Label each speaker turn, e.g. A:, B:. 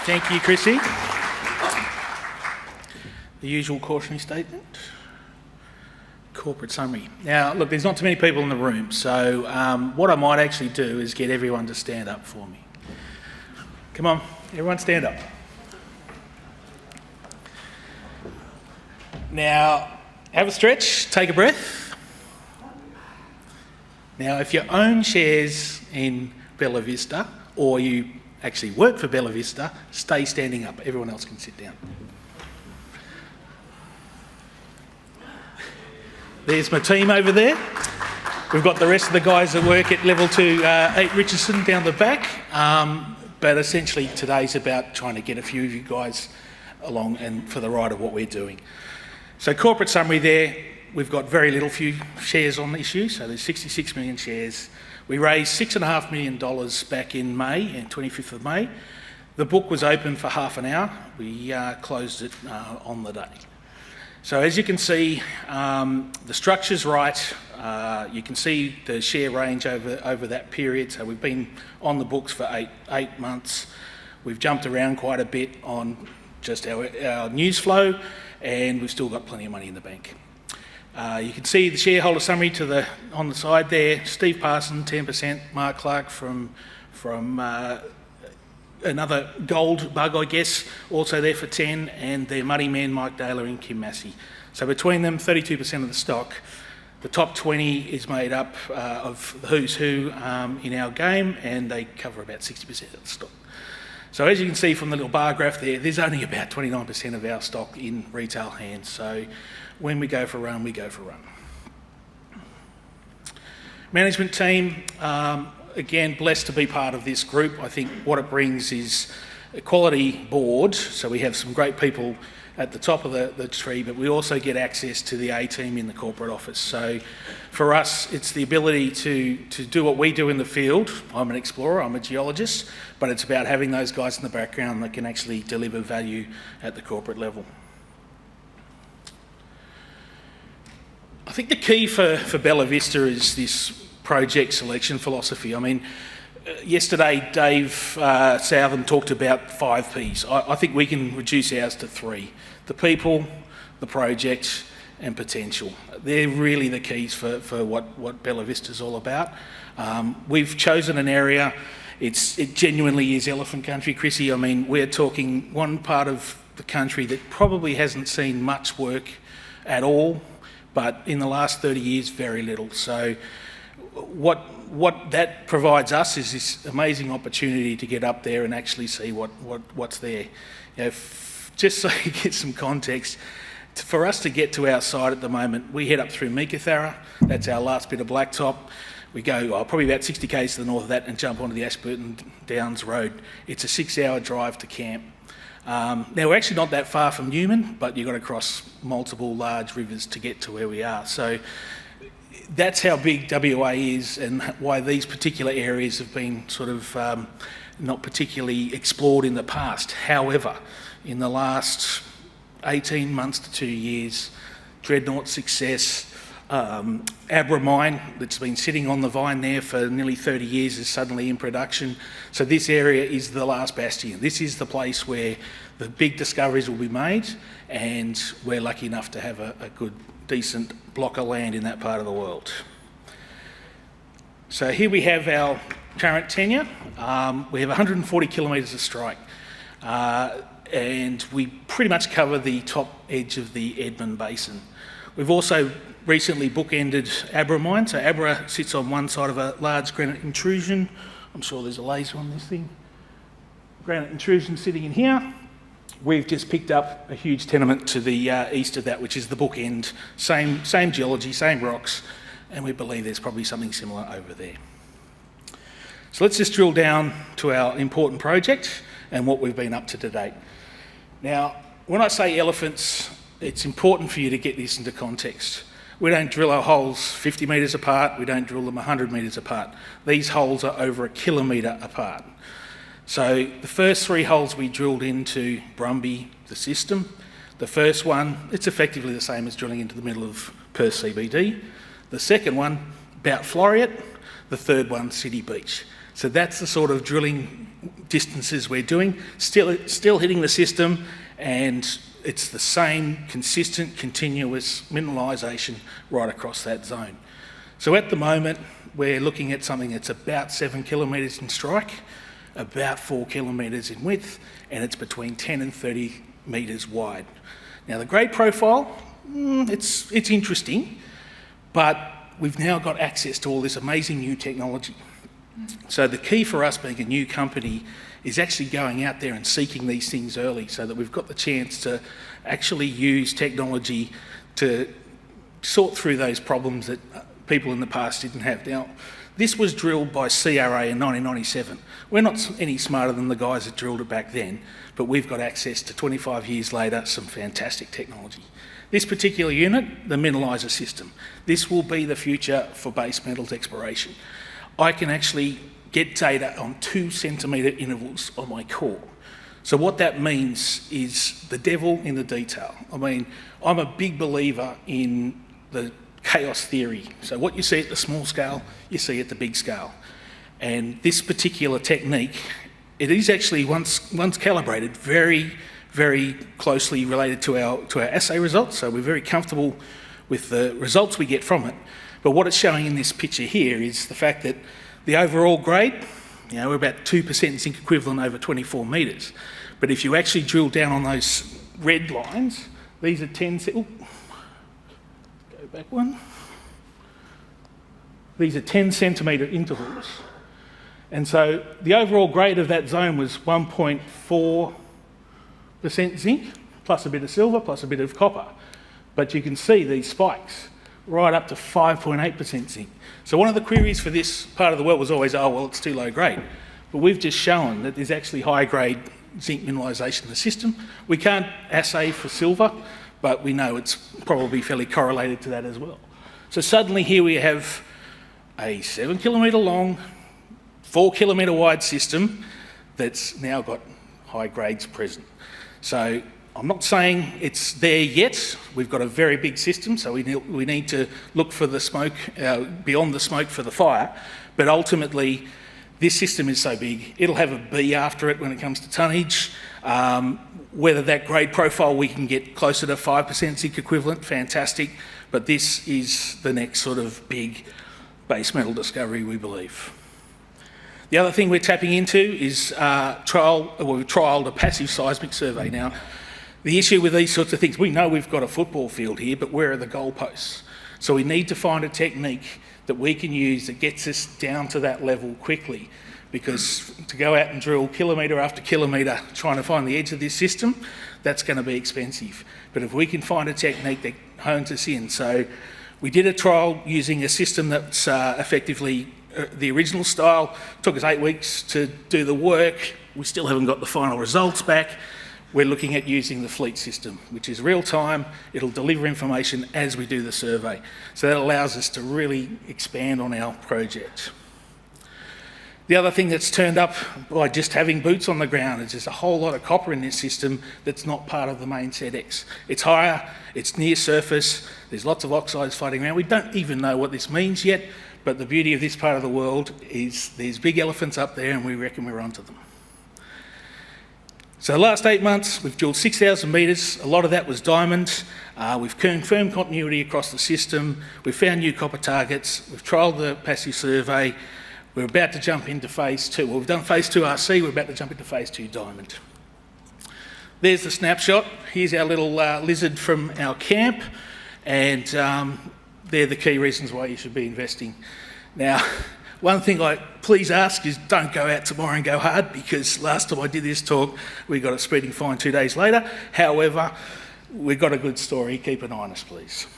A: Thank you, Chrissy. The usual cautionary statement. Corporate summary. Now, look, there's not too many people in the room, so what I might actually do is get everyone to stand up for me. Come on, everyone stand up. Now, have a stretch, take a breath. Now, if you own shares in Bellavista, or you actually work for Bellavista, stay standing up. Everyone else can sit down. There's my team over there. We've got the rest of the guys that work at level 2, 8 Richardson down the back. But essentially today's about trying to get a few of you guys along and for the ride of what we're doing. So corporate summary there, we've got very few shares on issue, so there's 66 million shares. We raised $6.5 million back in May, 25th of May. The book was open for half an hour. We closed it on the day. So as you can see, the structure's right. You can see the share range over that period. So we've been on the books for eight months. We've jumped around quite a bit on just our news flow, and we've still got plenty of money in the bank. You can see the shareholder summary on the side there. Steve Parson, 10%. Mark Clark from another gold bug, I guess, also there for 10, and their money man, Mike Daler and Kim Massey. So between them, 32% of the stock. The top 20 is made up of the who's who in our game, and they cover about 60% of the stock. So as you can see from the little bar graph there, there's only about 29% of our stock in retail hands. So when we go for a run, we go for a run. Management team, again, blessed to be part of this group. I think what it brings is a quality board. So we have some great people at the top of the tree, but we also get access to the A team in the corporate office. So for us, it's the ability to do what we do in the field. I'm an explorer, I'm a geologist, but it's about having those guys in the background that can actually deliver value at the corporate level. I think the key for Bellavista is this project selection philosophy. I mean, yesterday Dave Southam talked about 5 Ps. I think we can reduce ours to 3. The people, the project, and potential. They're really the keys for what Bellavista is all about. We've chosen an area, it genuinely is elephant country, Chrissy. I mean, we're talking one part of the country that probably hasn't seen much work at all, but in the last 30 years, very little. So what that provides us is this amazing opportunity to get up there and actually see what's there. You know, just so you get some context, for us to get to our site at the moment, we head up through Meekatharra. That's our last bit of blacktop. We go probably about 60 k's to the north of that and jump onto the Ashburton Downs Road. It's a 6-hour drive to camp. Now, we're actually not that far from Newman, but you've got to cross multiple large rivers to get to where we are. So that's how big WA is and why these particular areas have been sort of not particularly explored in the past. However, in the last 18 months to 2 years, Dreadnought success, Abra mine that's been sitting on the vine there for nearly 30 years is suddenly in production. So this area is the last bastion. This is the place where the big discoveries will be made, and we're lucky enough to have a good, decent block of land in that part of the world. So here we have our current tenure. We have 140 kilometres of strike, and we pretty much cover the top edge of the Edmund Basin. We've also recently bookended Abra mine. So Abra sits on one side of a large granite intrusion. I'm sure there's a laser on this thing. Granite intrusion sitting in here. We've just picked up a huge tenement to the east of that, which is the bookend. Same geology, same rocks, and we believe there's probably something similar over there. So let's just drill down to our important project and what we've been up to date. Now, when I say elephants, it's important for you to get this into context. We don't drill our holes 50 metres apart, we don't drill them 100 metres apart. These holes are over 1 kilometre apart. So the first 3 holes we drilled into Brumby, the system. The first one, it's effectively the same as drilling into the middle of Perth CBD. The second one, about Floriat. The third one, City Beach. So that's the sort of drilling distances we're doing, still hitting the system, and it's the same consistent, continuous mineralisation right across that zone. So at the moment, we're looking at something that's about 7 kilometres in strike, about 4 kilometres in width, and it's between 10 and 30 metres wide. Now the grade profile, it's interesting, but we've now got access to all this amazing new technology. So the key for us being a new company is actually going out there and seeking these things early so that we've got the chance to actually use technology to sort through those problems that people in the past didn't have. Now, this was drilled by CRA in 1997. We're not any smarter than the guys that drilled it back then, but we've got access to 25 years later, some fantastic technology. This particular unit, the mineraliser system, this will be the future for base metals exploration. I can actually get data on 2 centimetre intervals on my core. So what that means is the devil in the detail. I mean, I'm a big believer in the chaos theory. So what you see at the small scale, you see at the big scale. And this particular technique, it is actually, once calibrated, very, very closely related to our assay results. So we're very comfortable with the results we get from it. But what it's showing in this picture here is the fact that the overall grade, we're about 2% zinc equivalent over 24 metres. But if you actually drill down on those red lines, these are 10... Go back one. These are 10 centimetre intervals. And so the overall grade of that zone was 1.4% zinc, plus a bit of silver, plus a bit of copper. But you can see these spikes right up to 5.8% zinc. So one of the queries for this part of the world was always, oh, well, it's too low grade. But we've just shown that there's actually high grade zinc mineralisation in the system. We can't assay for silver, but we know it's probably fairly correlated to that as well. So suddenly here we have a 7 kilometre long, 4 kilometre wide system that's now got high grades present. So I'm not saying it's there yet. We've got a very big system, so we need to look for the smoke, beyond the smoke for the fire. But ultimately, this system is so big, it'll have a B after it when it comes to tonnage. Whether that grade profile we can get closer to 5% zinc equivalent, fantastic. But this is the next sort of big base metal discovery, we believe. The other thing we're tapping into is we've trialled a passive seismic survey. Now, the issue with these sorts of things, we know we've got a football field here, but where are the goalposts? So we need to find a technique that we can use that gets us down to that level quickly, because to go out and drill kilometre after kilometre trying to find the edge of this system, that's going to be expensive. But if we can find a technique that hones us in. So we did a trial using a system that's effectively the original style. It took us 8 weeks to do the work. We still haven't got the final results back. We're looking at using the fleet system, which is real time. It'll deliver information as we do the survey. So that allows us to really expand on our project. The other thing that's turned up by just having boots on the ground is there's a whole lot of copper in this system that's not part of the main SEDEX. It's higher, it's near surface, there's lots of oxides floating around. We don't even know what this means yet, but the beauty of this part of the world is there's big elephants up there and we reckon we're onto them. So the last 8 months, we've drilled 6,000 metres. A lot of that was diamond. We've confirmed continuity across the system. We've found new copper targets. We've trialled the passive survey. We're about to jump into phase 2. Well, we've done phase 2 RC. We're about to jump into phase 2 diamond. There's the snapshot. Here's our little lizard from our camp. And they're the key reasons why you should be investing. Now, one thing I please ask is don't go out tomorrow and go hard, because last time I did this talk, we got a speeding fine 2 days later. However, we've got a good story. Keep an eye on us, please.